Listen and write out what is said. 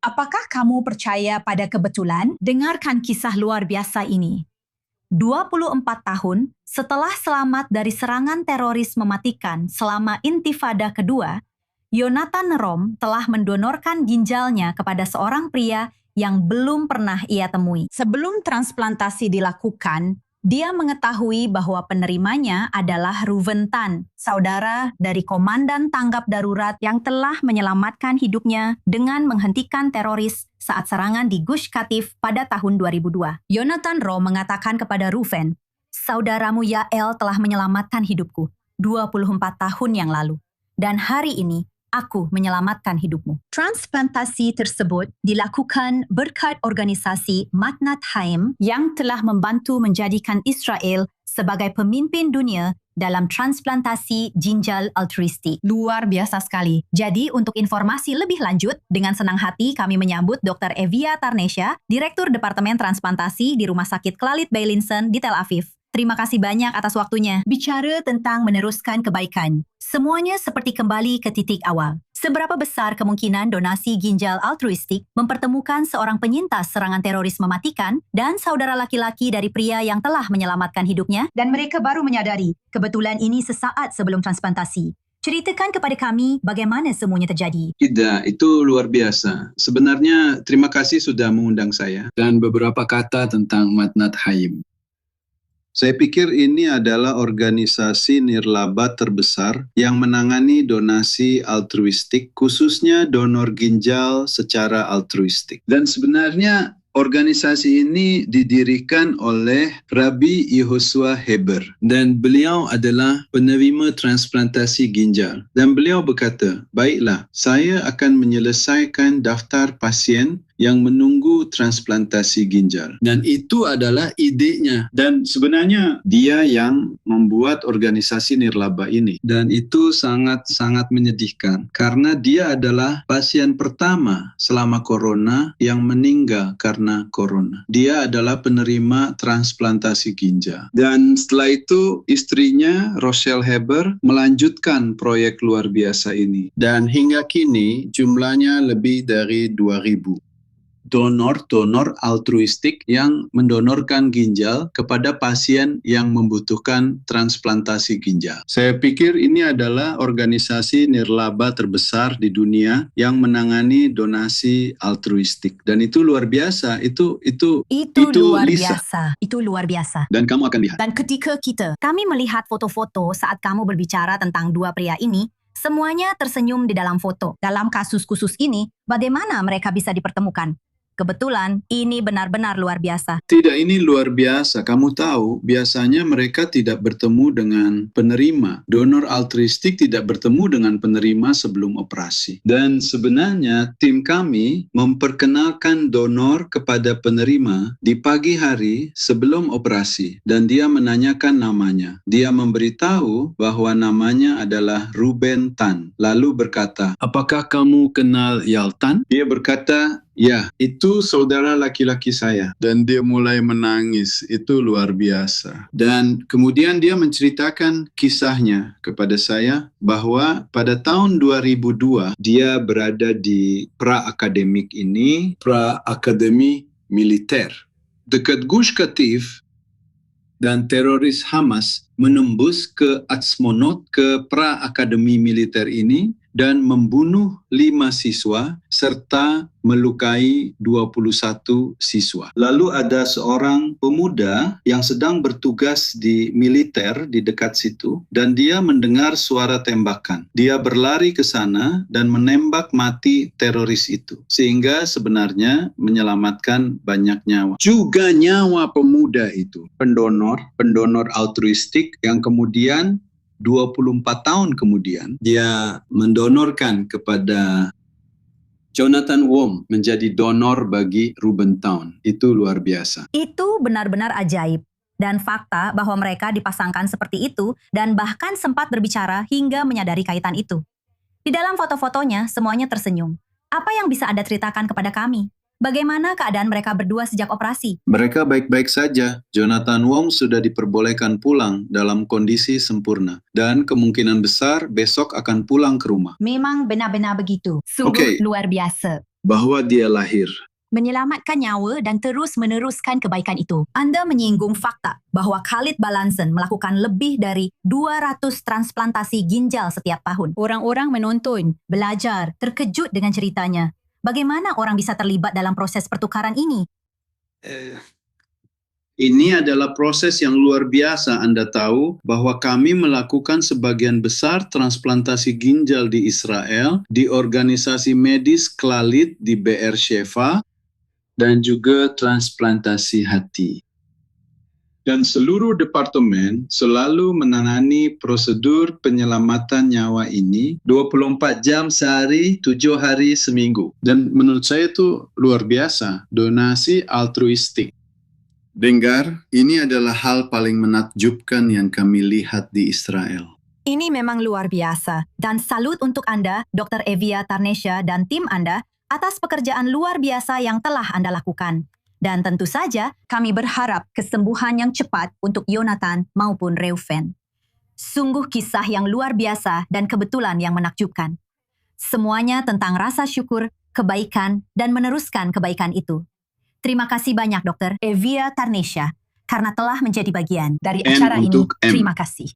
Apakah kamu percaya pada kebetulan? Dengarkan kisah luar biasa ini. 24 tahun setelah selamat dari serangan teroris mematikan selama Intifada kedua, Yonatan Rom telah mendonorkan ginjalnya kepada seorang pria yang belum pernah ia temui. Sebelum transplantasi dilakukan, dia mengetahui bahwa penerimanya adalah Ruven Tan, saudara dari komandan tanggap darurat yang telah menyelamatkan hidupnya dengan menghentikan teroris saat serangan di Gush Katif pada tahun 2002. Yonatan Rom mengatakan kepada Ruven, "Saudaramu Yael telah menyelamatkan hidupku 24 tahun yang lalu. Dan hari ini, aku menyelamatkan hidupmu." Transplantasi tersebut dilakukan berkat organisasi Matnat Haim yang telah membantu menjadikan Israel sebagai pemimpin dunia dalam transplantasi ginjal altruistik. Luar biasa sekali. Jadi, untuk informasi lebih lanjut, dengan senang hati kami menyambut Dr. Evia Tarnesha, Direktur Departemen Transplantasi di Rumah Sakit Clalit Beilinson di Tel Aviv. Terima kasih banyak atas waktunya. Bicara tentang meneruskan kebaikan. Semuanya seperti kembali ke titik awal. Seberapa besar kemungkinan donasi ginjal altruistik mempertemukan seorang penyintas serangan teroris mematikan dan saudara laki-laki dari pria yang telah menyelamatkan hidupnya? Dan mereka baru menyadari kebetulan ini sesaat sebelum transplantasi. Ceritakan kepada kami bagaimana semuanya terjadi. Tidak, itu luar biasa. Sebenarnya terima kasih sudah mengundang saya. Dan beberapa kata tentang Matnat Haim. Saya pikir ini adalah organisasi nirlaba terbesar yang menangani donasi altruistik, khususnya donor ginjal secara altruistik. Dan sebenarnya organisasi ini didirikan oleh Rabbi Yehoshua Heber. Dan beliau adalah penerima transplantasi ginjal. Dan beliau berkata, "Baiklah, saya akan menyelesaikan daftar pasien yang menunggu transplantasi ginjal." Dan itu adalah idenya. Dan sebenarnya dia yang membuat organisasi nirlaba ini. Dan itu sangat-sangat menyedihkan. Karena dia adalah pasien pertama selama corona yang meninggal karena corona. Dia adalah penerima transplantasi ginjal. Dan setelah itu istrinya Rochelle Heber melanjutkan proyek luar biasa ini. Dan hingga kini jumlahnya lebih dari 2.000. Donor altruistik yang mendonorkan ginjal kepada pasien yang membutuhkan transplantasi ginjal. Saya pikir ini adalah organisasi nirlaba terbesar di dunia yang menangani donasi altruistik. Dan itu luar biasa. Itu luar Lisa. biasa. Itu luar biasa. Dan kamu akan lihat. Dan ketika kami melihat foto-foto saat kamu berbicara tentang dua pria ini, semuanya tersenyum di dalam foto. Dalam kasus khusus ini, bagaimana mereka bisa dipertemukan? Kebetulan, ini benar-benar luar biasa. Tidak, ini luar biasa. Kamu tahu, biasanya mereka tidak bertemu dengan penerima. Donor altruistik tidak bertemu dengan penerima sebelum operasi. Dan sebenarnya tim kami memperkenalkan donor kepada penerima di pagi hari sebelum operasi. Dan dia menanyakan namanya. Dia memberitahu bahwa namanya adalah Ruben Tan. Lalu berkata, "Apakah kamu kenal Yaltan?" Dia berkata, "Ya, itu saudara laki-laki saya." Dan dia mulai menangis. Itu luar biasa. Dan kemudian dia menceritakan kisahnya kepada saya bahwa pada tahun 2002 dia berada di pra-akademik ini, pra-akademi militer. Dekat Gush Katif, dan teroris Hamas menembus ke Atzmonot, ke pra-akademi militer ini, dan membunuh 5 siswa serta melukai 21 siswa. Lalu ada seorang pemuda yang sedang bertugas di militer di dekat situ dan dia mendengar suara tembakan. Dia berlari ke sana dan menembak mati teroris itu. Sehingga sebenarnya menyelamatkan banyak nyawa. Juga nyawa pemuda itu, pendonor altruistik yang kemudian 24 tahun kemudian dia mendonorkan kepada Jonathan Wom menjadi donor bagi Ruben Tan. Itu luar biasa. Itu benar-benar ajaib. Dan fakta bahwa mereka dipasangkan seperti itu dan bahkan sempat berbicara hingga menyadari kaitan itu. Di dalam foto-fotonya semuanya tersenyum. Apa yang bisa Anda ceritakan kepada kami? Bagaimana keadaan mereka berdua sejak operasi? Mereka baik-baik saja. Jonathan Wong sudah diperbolehkan pulang dalam kondisi sempurna. Dan kemungkinan besar besok akan pulang ke rumah. Memang benar-benar begitu. Sungguh luar biasa. bahwa dia lahir. menyelamatkan nyawa dan terus meneruskan kebaikan itu. Anda menyinggung fakta bahwa Khalid Balanson melakukan lebih dari 200 transplantasi ginjal setiap tahun. Orang-orang menonton, belajar, terkejut dengan ceritanya. Bagaimana orang bisa terlibat dalam proses pertukaran ini? Ini adalah proses yang luar biasa. Anda tahu bahwa kami melakukan sebagian besar transplantasi ginjal di Israel, di organisasi medis Clalit di BR Shefa, dan juga transplantasi hati. Dan seluruh departemen selalu menangani prosedur penyelamatan nyawa ini 24 jam sehari, 7 hari seminggu. Dan menurut saya itu luar biasa, donasi altruistik. Dengar, ini adalah hal paling menakjubkan yang kami lihat di Israel. Ini memang luar biasa. Dan salut untuk Anda, Dr. Evia Tarnesha dan tim Anda atas pekerjaan luar biasa yang telah Anda lakukan. Dan tentu saja, kami berharap kesembuhan yang cepat untuk Yonatan maupun Reuven. Sungguh kisah yang luar biasa dan kebetulan yang menakjubkan. Semuanya tentang rasa syukur, kebaikan, dan meneruskan kebaikan itu. Terima kasih banyak Dr. Evia Tarnesha karena telah menjadi bagian dari acara ini. Terima kasih.